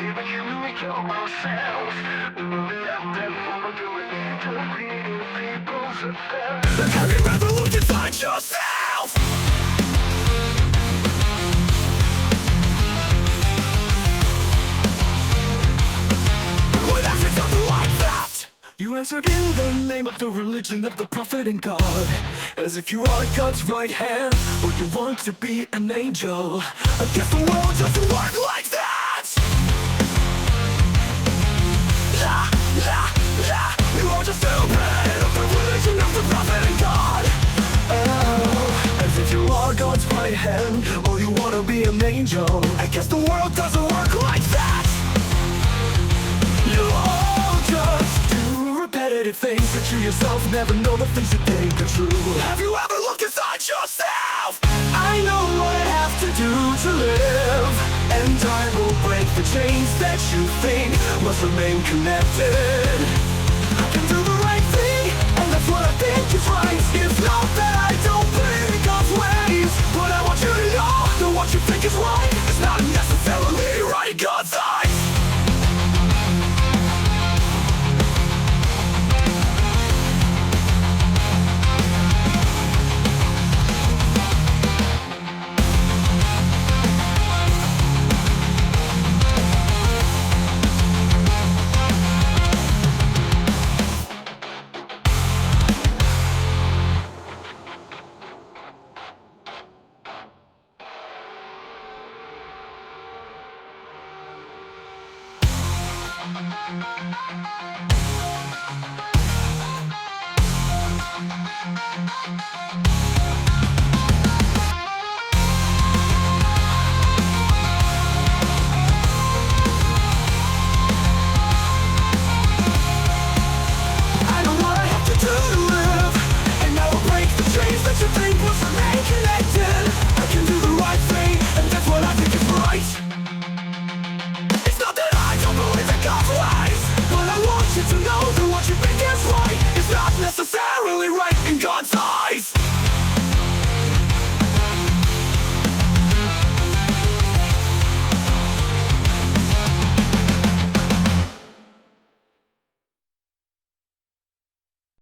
Even you yourself. The heavy revolution, find yourself. With actions something like that, you answered in the name of the religion of the prophet and God, as if you are God's right hand, or you want to be an angel. I guess the world doesn't work like that. You are just a man of the religion of the prophet and God. Oh, as if you are God's right hand, or you want to be an angel. I guess the world doesn't work like that. You all just do repetitive things, but you yourself never know the things you think are true. Have you ever looked inside yourself? I know what I have to do to live, and time will break the chains that you think must remain connected. I can do the right thing, and that's what I think is right. It's not that I don't believe in God's ways, but I want you to know that what you think is right is not necessarily right in God's eyes.